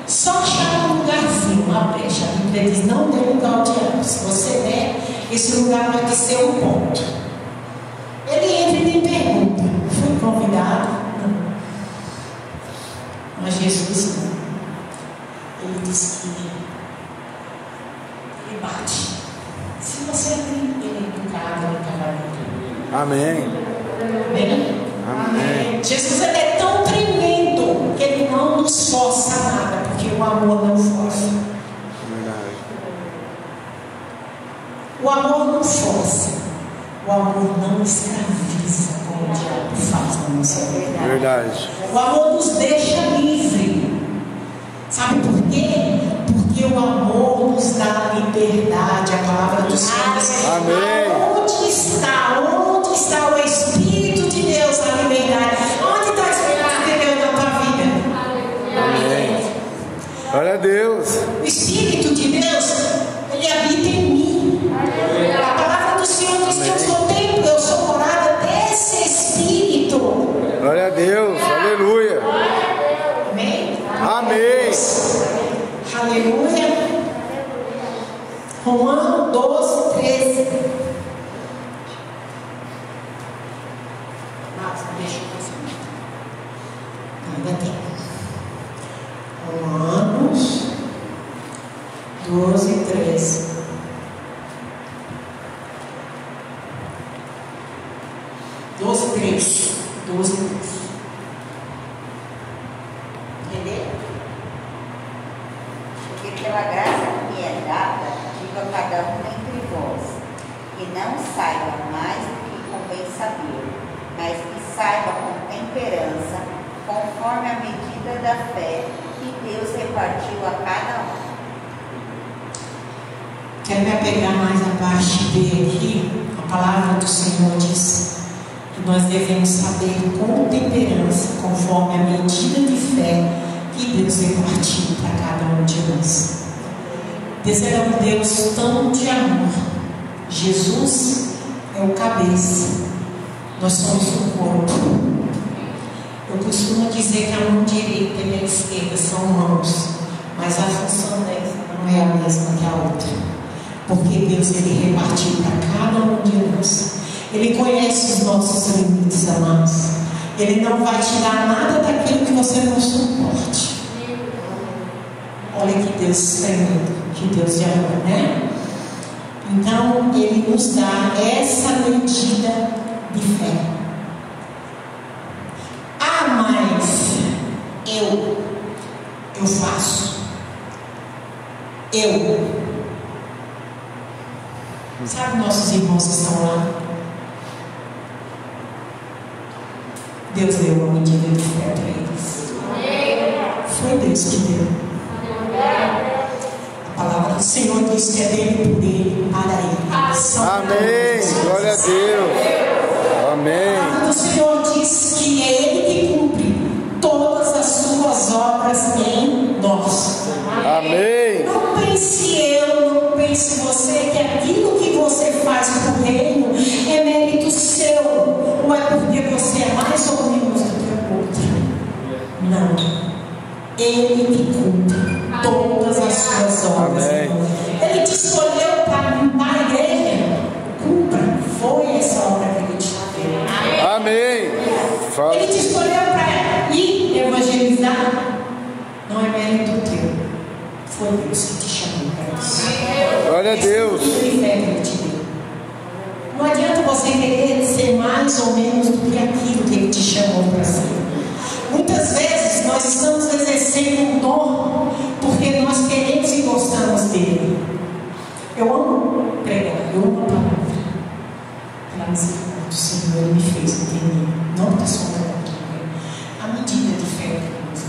S2: só achar um lugarzinho, uma brecha. A Bíblia diz: não dê lugar ao diabo. Se você der, esse lugar vai ser um ponto. Ele entra e me pergunta: fui convidado? Não. Mas Jesus não. Ele diz que ele bate. Se você abrir, ele é educado, ele é cavalheiro.
S3: Amém.
S2: Amém?
S3: Amém.
S2: Jesus ele é tão tremendo que ele não nos força nada, porque o amor não força.
S3: Verdade.
S2: O amor não força. O amor não escraviza, como o diabo faz na nossa vida.
S3: Verdade.
S2: O amor nos deixa livre. Sabe por quê? Porque o amor nos dá liberdade. A palavra do Senhor diz:
S3: amém.
S2: Onde está o Espírito de Deus, a liberdade? Onde está o Espírito de Deus na tua vida?
S3: Amém. Glória a Deus.
S2: O Espírito de Deus, ele habita em mim. A palavra do Senhor diz que eu sou templo, eu sou morada desse Espírito.
S3: Glória a Deus. Aleluia.
S2: Amém?
S3: Amém.
S2: Aleluia. Romanos 12, 13. Deixa eu passar. Ainda tem. Romanos 12, 13. 12, 3. 12, 3.
S6: Entendeu? Porque pela graça que me é dada, digo a cada um entre vós, que não saiba mais do que convém saber, mas que saiba com temperança, conforme a medida da fé que Deus repartiu a cada um.
S2: Quero me apegar mais a parte B aqui. A palavra do Senhor diz que nós devemos saber com temperança, conforme a medida de fé que Deus repartiu para cada um de nós. Deus é um Deus tão de amor. Jesus é o cabeça. Nós somos um corpo. Eu costumo dizer que a mão direita e a esquerda são mãos, mas a função delas não é a mesma que a outra. Porque Deus ele repartiu para cada um de nós. Ele conhece os nossos limites, amados. Ele não vai tirar nada daquilo que você não suporte. Olha que Deus tremendo, que Deus de amor, né? Então, Ele nos dá essa medida de fé. Ah, mas eu faço. Sabe nossos irmãos que estão lá? Deus deu uma medida de fé para eles. Foi Deus que deu. A palavra do Senhor diz que é dele, por ele, para ele.
S3: Amém. Glória a Deus. Amém.
S2: A palavra do Senhor diz que é ele que cumpre todas as suas obras em nós.
S3: Amém.
S2: Não pense não pense você que aquilo que você faz para o reino é mérito seu, ou é porque você é mais ou menos do que o outro. Não. Ele que cumpre todas as suas obras.
S3: Amém.
S2: Ele te escolheu para limpar a igreja. Cumpra. Foi essa obra que ele te deu.
S3: Amém. Fala.
S2: Ele te escolheu para ir evangelizar. Não é mérito teu. Foi Deus que te chamou para isso.
S3: Glória a Deus.
S2: Não adianta você querer ser mais ou menos do que aquilo que Ele te chamou para ser. Muitas vezes nós estamos exercendo um dom porque nós queremos e gostamos dele. Eu amo pregar, eu amo a palavra. Pela misericórdia do Senhor, Ele me fez entender. Não está só a medida de fé que Ele nos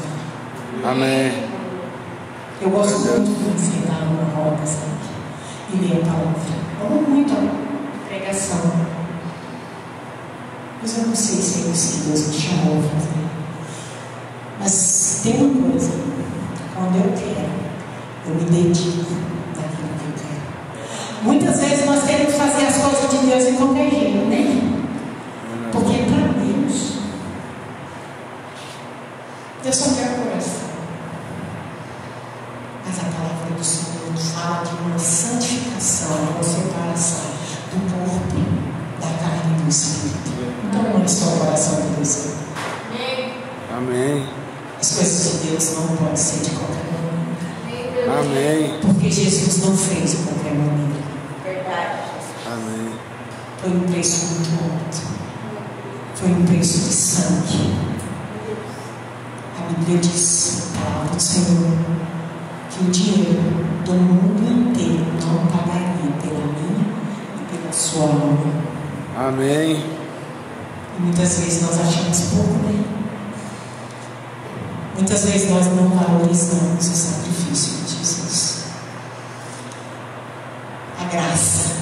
S2: dá.
S3: Amém.
S2: Eu gosto muito de sentar numa roda, sabe? E ler a palavra. Eu amo muito a pregação. Mas eu não sei se é isso que Deus me chamou a fazer. tem uma coisa, quando eu quero, eu me dedico naquilo que eu quero. Muitas vezes nós queremos fazer as coisas de Deus de qualquer jeito, né? Porque é para Deus. Deus só quer o coração. Mas a palavra do Senhor fala de uma santificação, uma separação do corpo, da carne e do espírito. Então não é só o coração de Deus.
S3: Amém.
S2: As coisas de Deus não podem ser de qualquer maneira.
S3: Amém.
S2: Porque Jesus não fez de qualquer maneira.
S6: Verdade.
S3: Amém.
S2: Foi um preço muito alto. Foi um preço de sangue. A Bíblia diz, a palavra do Senhor, que o dinheiro do mundo inteiro não pagaria pela minha e pela sua alma.
S3: Amém.
S2: E muitas vezes nós achamos pouco, né? Muitas vezes nós não valorizamos o sacrifício de Jesus. A graça.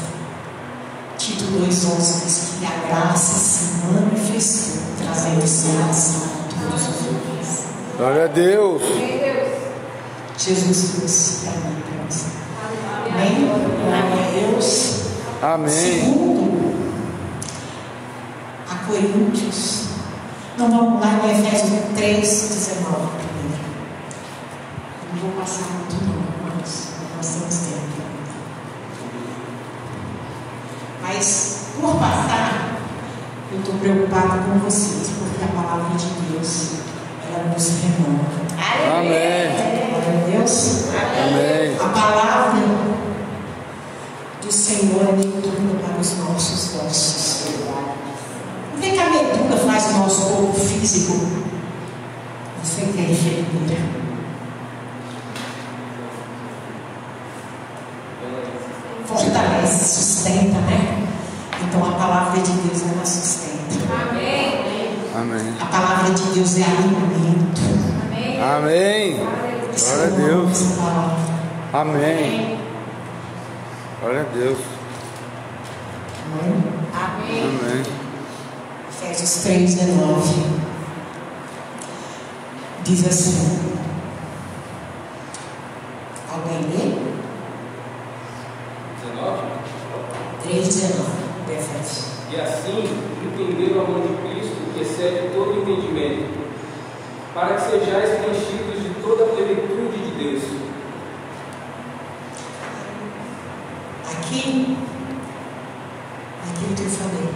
S2: Tito 2,11 diz que a graça se manifestou, trazendo salvação a todos os homens.
S3: Glória a Deus.
S2: Jesus trouxe para mim e para você. Amém? Glória a Deus.
S3: Amém.
S2: Segundo, a Coríntios. Não, vamos lá em Efésios 3,19 primeiro. Não vou passar muito não, mas nós temos tempo. Mas, por passar, eu estou preocupada com vocês, porque a palavra de Deus, ela nos renova.
S3: Amém.
S2: Glória a Deus.
S3: Amém.
S2: A palavra do Senhor é medula para os nossos ossos. O que a medula faz no nosso corpo físico? Você quer enfermeira. Fortalece, sustenta, né? Então a palavra de Deus ela sustenta.
S5: Amém.
S3: Amém.
S2: A palavra de Deus é alimento.
S3: Amém. Glória a Deus. Amém. Glória a Deus. Amém.
S2: Efésios 3,19 diz assim: alguém lê? 3,19 de Efésios.
S4: E assim, entenderam o amor de Cristo, que excede todo entendimento, para que sejais preenchidos de toda a plenitude de Deus.
S2: Aqui, aquilo que eu falei.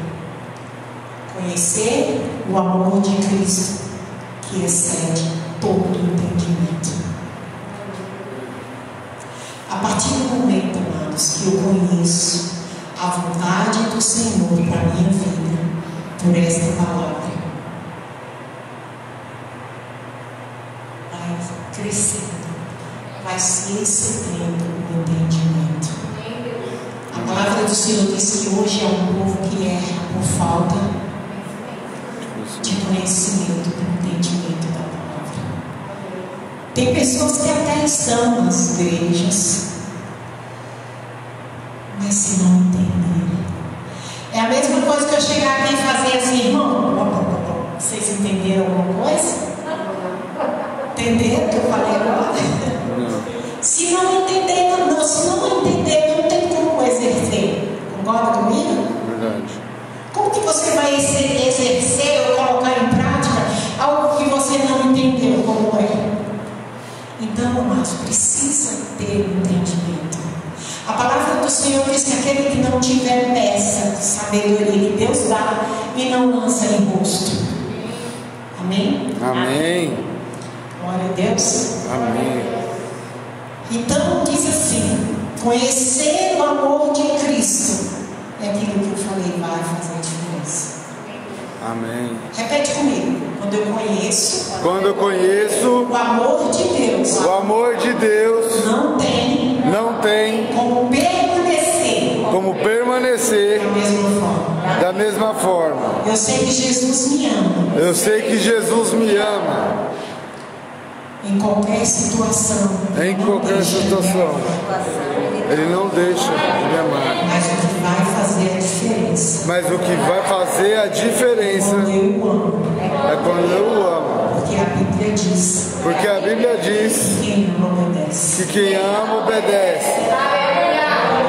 S2: Conhecer o amor de Cristo, que excede todo entendimento. A partir do momento, amados, que eu conheço a vontade do Senhor para a minha vida, por esta palavra, vai crescendo, vai se excedendo o entendimento. A palavra do Senhor diz que hoje é um povo que erra por falta de conhecimento, de entendimento da palavra. Tem pessoas que até estão nas igrejas, mas se não entenderem. É a mesma coisa que eu chegar aqui e fazer assim, irmão, vocês entenderam alguma coisa? Entenderam o que eu falei agora? Se não entender, não tem como exercer. Concorda comigo?
S3: Verdade.
S2: Como que você vai exercer ou colocar em prática algo que você não entendeu como é? Então, amados, precisa ter entendimento. A palavra do Senhor diz que aquele que não tiver peça de sabedoria que Deus dá e não lança em rosto. Amém?
S3: Amém.
S2: Glória a Deus.
S3: Amém.
S2: Então diz assim: conhecer o amor de Cristo é aquilo que eu falei, vai fazer a diferença.
S3: Amém.
S2: Repete comigo: quando eu conheço
S3: o
S2: amor de Deus, não tem como permanecer
S3: da mesma forma.
S2: Eu sei que Jesus me ama. Em qualquer situação. Ele
S3: Ele não deixa de me amar.
S2: Mas o que vai fazer a diferença diferença.
S3: Mas o que vai fazer a diferença
S2: Quando eu amo.
S3: é quando eu amo.
S2: Porque a Bíblia diz.
S3: Porque a Bíblia diz
S2: Quem ama obedece.
S3: que quem ama obedece.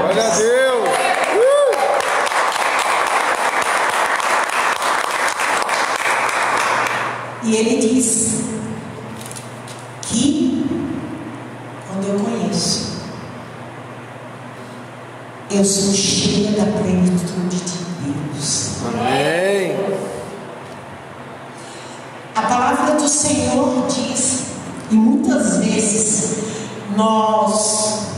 S3: Glória a Deus.
S2: E ele diz que quando eu conheço, eu sou cheia da plenitude de Deus.
S3: Amém.
S2: A palavra do Senhor diz, e muitas vezes nós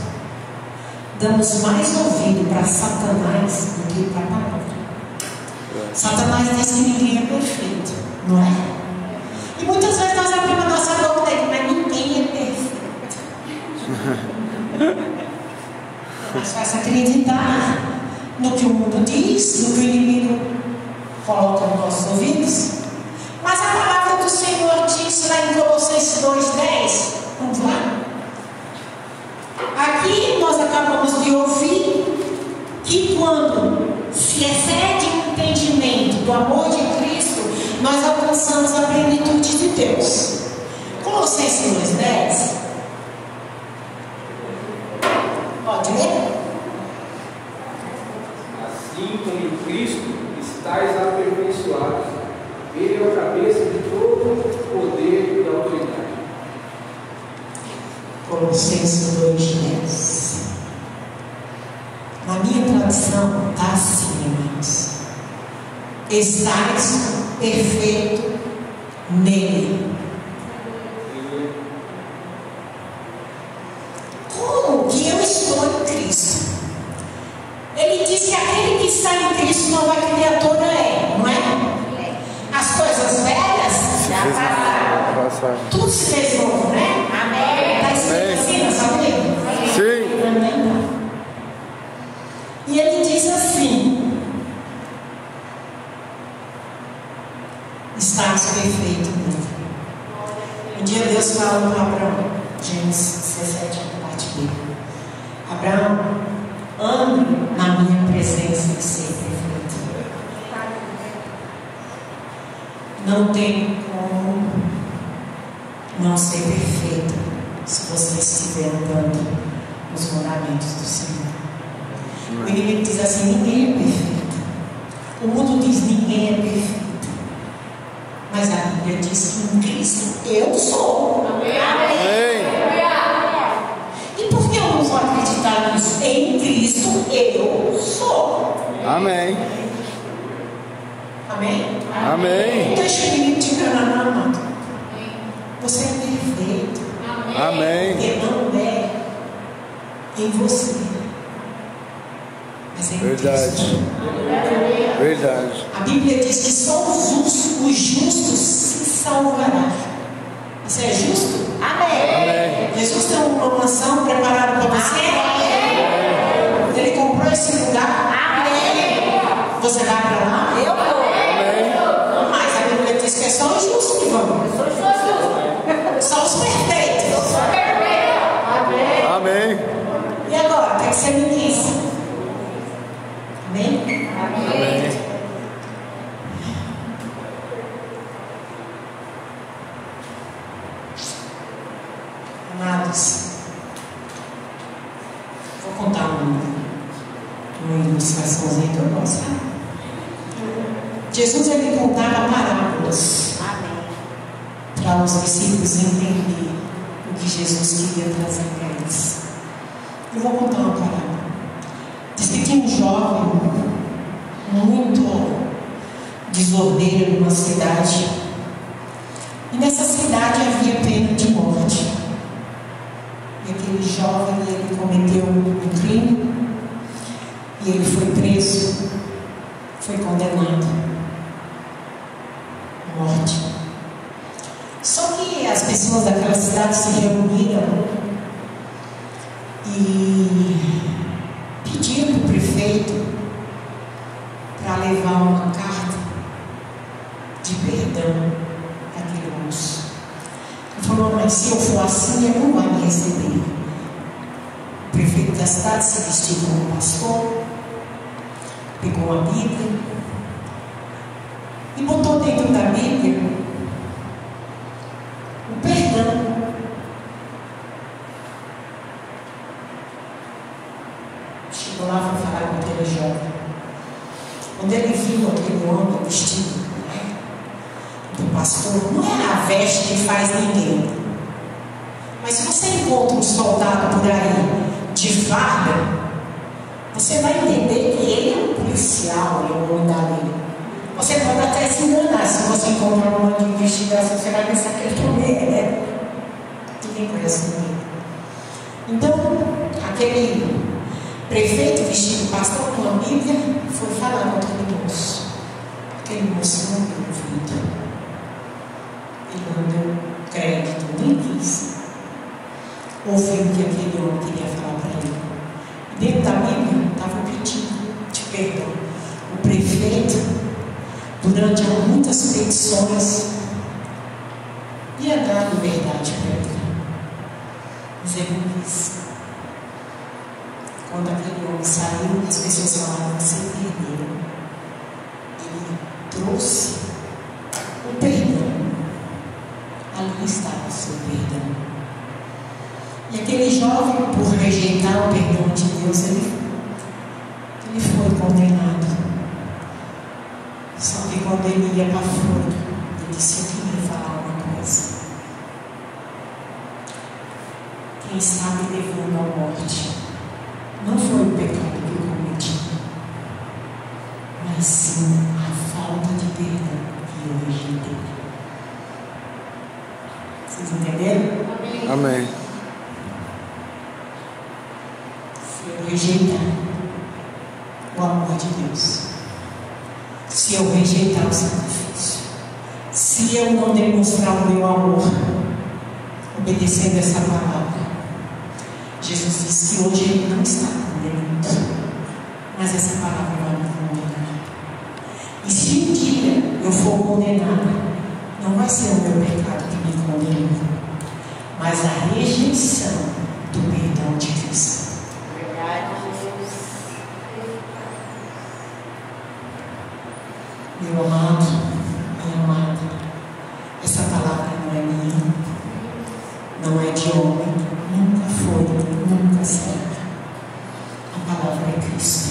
S2: damos mais ouvido para Satanás do que para a palavra. Satanás diz que ninguém é perfeito, não é? E muitas vezes nós abrimos a nossa boca dele, mas ninguém é perfeito. É mais fácil acreditar no que o mundo diz, no que o inimigo coloca nos nossos ouvidos. Mas a palavra do Senhor diz lá em Colossenses 2:10. Vamos lá? Aqui nós acabamos de ouvir que quando se excede o entendimento do amor de Cristo, nós alcançamos a plenitude de Deus. Colossenses 2:10. Pode ler?
S4: Assim como em Cristo estáis aperfeiçoados, Ele é a cabeça de todo poder e autoridade.
S2: Colossenses 2:10. Na minha tradução está assim, irmãos. Estais perfeito nele. Como que eu estou em Cristo? Ele diz que aquele que está em Cristo, nova criatura é, não é? As coisas velhas já passaram. Tudo se fez novo, né? Amém. Está escrito assim nessa Bíblia?
S3: Sim.
S2: Amém. E ele diz assim: estás perfeito nele. Um dia Deus falou para Abraão, Gênesis 17, parte B. Abraão, ande na minha presença e ser perfeito. Não tem como não ser perfeito se você estiver andando nos mandamentos do Senhor. O inimigo diz assim: ninguém é perfeito. O mundo diz: ninguém é perfeito. Mas a Bíblia diz que em Cristo eu sou.
S3: Amém.
S2: E por que eu não vou acreditar nisso? Em Cristo eu sou.
S3: Amém.
S2: Amém?
S3: Amém.
S2: Não deixa o inimigo te enganar, não, amado. Você é perfeito.
S3: Amém.
S2: Porque não é em você. Mas é em
S3: Verdade.
S2: Cristo.
S3: Verdade.
S2: A Bíblia diz que só os justos se salvarão. Isso é justo?
S3: Amém.
S2: Jesus tem uma mansão preparada para você? Ele comprou esse lugar? Você vai para lá? Eu vou. Mas a Bíblia diz que é só os justos que vão. Só os perfeitos.
S3: Amém.
S2: E agora? O que você me diz? Amém?
S3: Amém.
S2: Amados, vou contar uma ilustraçãozinha que eu gosto. Jesus ele contava parábolas para os discípulos entenderem o que Jesus queria trazer para eles. Eu vou contar uma parábola. Diz que tinha um jovem muito desordeiro numa cidade, e nessa cidade havia pena de morte. E aquele jovem, ele cometeu um crime, e ele foi preso, foi condenado à morte. Só que as pessoas daquela cidade se reuniram e pediram para o prefeito para levar uma carta de perdão àquele moço. Ele falou: mas se eu for assim, ele não vai me receber. O prefeito da cidade se vestiu como pastor, pegou pegou a Bíblia e botou dentro da Bíblia o perdão. Chegou lá para falar com aquele jovem. Quando ele viu aquele homem vestido, né, do pastor, não é a veste que faz ninguém. Mas se você encontra um soldado por aí de farda, você vai entender que ele é um policial, ele é um homem da lei. Você pode até se enganar. Se você encontrar um homem de investigação, você vai pensar que ele também é, né? Ninguém conhece ninguém. Então, aquele prefeito vestido pastor com a Bíblia foi falar com aquele moço. Aquele moço não deu ouvido. Ele não deu crédito, nem quis ouviu o que aquele homem queria falar para ele. E dentro da Bíblia estava o pedido de perdão. O prefeito, durante muitas petições, ia dar liberdade para ele. Mas ele não quis. Quando aquele homem saiu, as pessoas falaram que se perderam. Ele trouxe o perdão. Ali estava o seu perdão. E aquele jovem, por rejeitar o perdão de Deus, ele foi condenado. Só que quando ele ia para fora, ele disse: eu queria falar uma coisa. Quem está me levando à morte não foi o pecado que eu cometi, mas sim a falta de perdão que eu rejeitei. Vocês entenderam?
S3: Amém.
S2: Se eu rejeitar o amor de Deus, se eu rejeitar o sacrifício, se eu não demonstrar o meu amor, obedecendo essa palavra, Jesus disse que hoje Ele não está condenado, mas essa palavra vai me condenar. E se um dia eu for condenado, não vai ser o meu pecado que me condena, mas a rejeição do perdão de Cristo. Meu amado, minha amada, essa palavra não é minha, não é de homem, nunca foi, nunca será. A palavra é Cristo.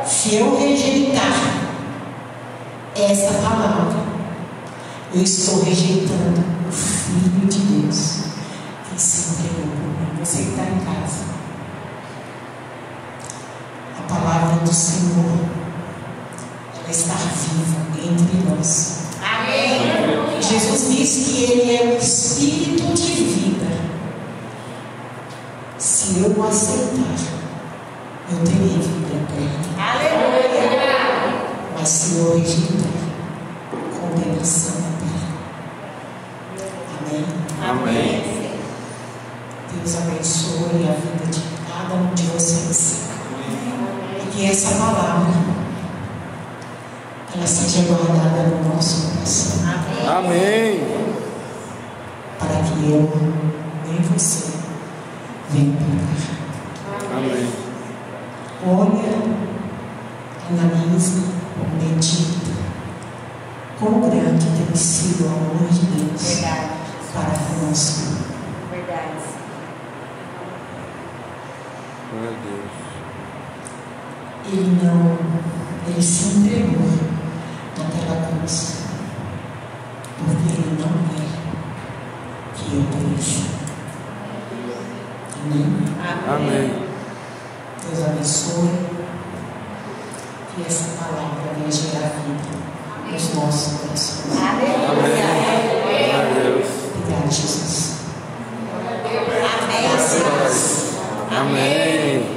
S2: Se eu rejeitar essa palavra, eu estou rejeitando o Filho de Deus que se entregou por mim. Você que está em casa, a palavra do Senhor, ela está viva entre nós. Amém. Jesus disse que Ele é o Espírito de vida. Se eu o aceitar, eu terei vida eterna. Aleluia. Mas se eu rejeitar, condenação eterna. Amém.
S3: Amém.
S2: Deus abençoe a vida de cada um de vocês. E que essa palavra ela seja guardada no nosso coração.
S3: Amém.
S2: Para que eu, nem você, venha para cá.
S3: Amém.
S2: Olha, analisa, medita. Quão grande tem sido o amor de Deus para conosco.
S6: Verdade.
S3: Meu Deus.
S2: Ele se entregou naquela cruz, porque Ele não quer que eu pereça. Amém?
S3: Amém.
S2: Deus abençoe, que essa palavra venha gerar vida nos nossos corações.
S3: Amém. Meu Deus.
S2: Obrigado, Jesus.
S6: Amém.
S3: Amém.